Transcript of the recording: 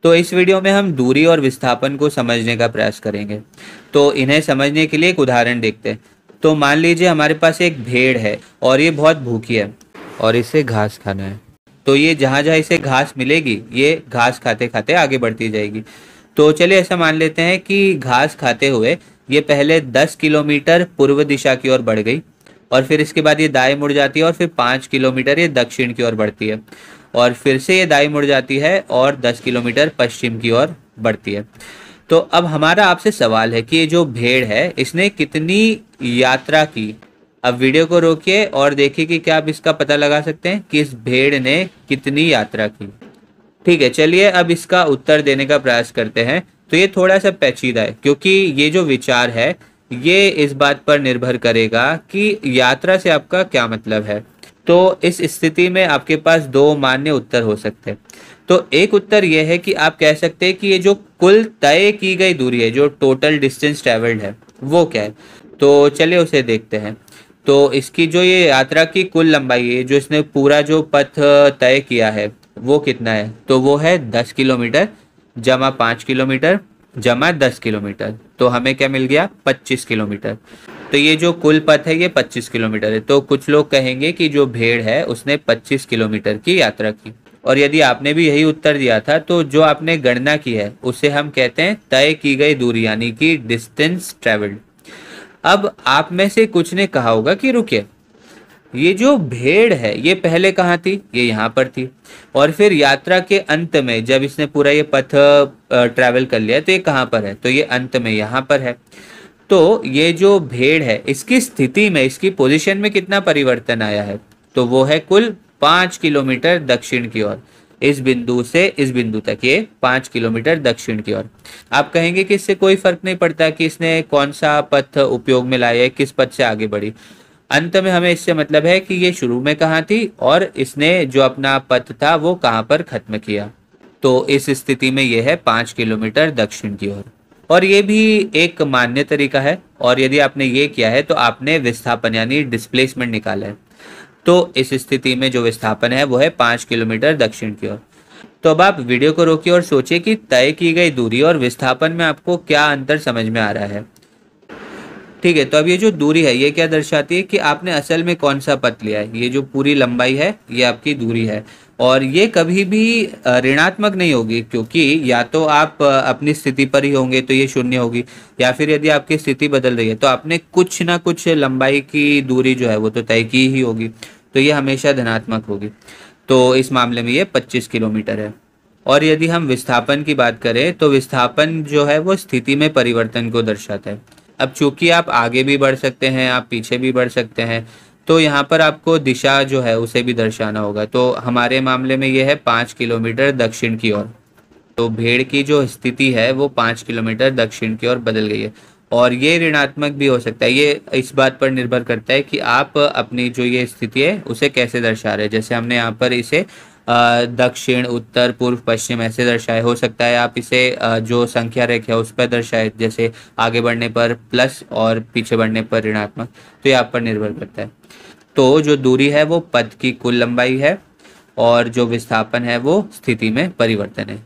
तो इस वीडियो में हम दूरी और विस्थापन को समझने का प्रयास करेंगे। तो इन्हें समझने के लिए एक उदाहरण देखते हैं। तो मान लीजिए हमारे पास एक भेड़ है और ये बहुत भूखी है और इसे घास खाना है। तो ये जहाँ जहाँ इसे घास मिलेगी ये घास खाते खाते आगे बढ़ती जाएगी। तो चलिए ऐसा मान लेते हैं कि घास खाते हुए ये पहले 10 किलोमीटर पूर्व दिशा की ओर बढ़ गई और फिर इसके बाद ये दाएं मुड़ जाती है और फिर 5 किलोमीटर ये दक्षिण की ओर बढ़ती है और फिर से ये दाएं मुड़ जाती है और 10 किलोमीटर पश्चिम की ओर बढ़ती है। तो अब हमारा आपसे सवाल है कि ये जो भेड़ है इसने कितनी यात्रा की। अब वीडियो को रोकिए और देखिए कि क्या आप इसका पता लगा सकते हैं कि इस भेड़ ने कितनी यात्रा की। ठीक है, चलिए अब इसका उत्तर देने का प्रयास करते हैं। तो ये थोड़ा सा पेचीदा है क्योंकि ये जो विचार है ये इस बात पर निर्भर करेगा कि यात्रा से आपका क्या मतलब है। तो इस स्थिति में आपके पास दो मान्य उत्तर हो सकते हैं। तो एक उत्तर यह है कि आप कह सकते हैं कि ये जो कुल तय की गई दूरी है, जो टोटल डिस्टेंस ट्रेवल्ड है, वो क्या है। तो चलिए उसे देखते हैं। तो इसकी जो ये यात्रा की कुल लंबाई है, जो इसने पूरा जो पथ तय किया है वो कितना है, तो वो है 10 किलोमीटर जमा 5 किलोमीटर जमा 10 किलोमीटर। तो हमें क्या मिल गया, 25 किलोमीटर। तो ये जो कुल पथ है ये 25 किलोमीटर है। तो कुछ लोग कहेंगे कि जो भेड़ है उसने 25 किलोमीटर की यात्रा की। और यदि आपने भी यही उत्तर दिया था तो जो आपने गणना की है उसे हम कहते हैं तय की गई दूरी, यानी कि डिस्टेंस ट्रेवल्ड। अब आप में से कुछ ने कहा होगा कि रुकिए, ये जो भेड़ है ये पहले कहाँ थी, ये यहाँ पर थी और फिर यात्रा के अंत में जब इसने पूरा ये पथ ट्रैवल कर लिया तो ये कहाँ पर है, तो ये अंत में यहाँ पर है। तो ये जो भेड़ है इसकी स्थिति में, इसकी पोजीशन में कितना परिवर्तन आया है, तो वो है कुल 5 किलोमीटर दक्षिण की ओर। इस बिंदु से इस बिंदु तक ये 5 किलोमीटर दक्षिण की ओर। आप कहेंगे कि इससे कोई फर्क नहीं पड़ता कि इसने कौन सा पथ उपयोग में लाया है, किस पथ से आगे बढ़ी। अंत में हमें इससे मतलब है कि ये शुरू में कहाँ थी और इसने जो अपना पथ था वो कहाँ पर खत्म किया। तो इस स्थिति में यह है 5 किलोमीटर दक्षिण की ओर। और ये भी एक मान्य तरीका है। और यदि आपने ये किया है तो आपने विस्थापन यानी डिस्प्लेसमेंट निकाला है। तो इस स्थिति में जो विस्थापन है वो है 5 किलोमीटर दक्षिण की ओर। तो अब आप वीडियो को रोकिए और सोचिए कि तय की गई दूरी और विस्थापन में आपको क्या अंतर समझ में आ रहा है। ठीक है, तो अब ये जो दूरी है ये क्या दर्शाती है कि आपने असल में कौन सा पथ लिया है। ये जो पूरी लंबाई है ये आपकी दूरी है और ये कभी भी ऋणात्मक नहीं होगी, क्योंकि या तो आप अपनी स्थिति पर ही होंगे तो ये शून्य होगी, या फिर यदि आपकी स्थिति बदल रही है तो आपने कुछ ना कुछ लंबाई की दूरी जो है वो तो तय की ही होगी, तो ये हमेशा धनात्मक होगी। तो इस मामले में ये 25 किलोमीटर है। और यदि हम विस्थापन की बात करें तो विस्थापन जो है वो स्थिति में परिवर्तन को दर्शाता है। अब चूंकि आप आगे भी बढ़ सकते हैं, आप पीछे भी बढ़ सकते हैं, तो यहाँ पर आपको दिशा जो है उसे भी दर्शाना होगा। तो हमारे मामले में यह है 5 किलोमीटर दक्षिण की ओर। तो भेड़ की जो स्थिति है वो 5 किलोमीटर दक्षिण की ओर बदल गई है और ये ऋणात्मक भी हो सकता है। ये इस बात पर निर्भर करता है कि आप अपनी जो ये स्थिति है उसे कैसे दर्शा रहे हैं। जैसे हमने यहाँ पर इसे दक्षिण उत्तर पूर्व पश्चिम ऐसे दर्शाए। हो सकता है आप इसे जो संख्या रेखा है उस पर दर्शाए, जैसे आगे बढ़ने पर प्लस और पीछे बढ़ने पर ऋणात्मक। तो ये आप पर निर्भर करता है। तो जो दूरी है वो पथ की कुल लंबाई है और जो विस्थापन है वो स्थिति में परिवर्तन है।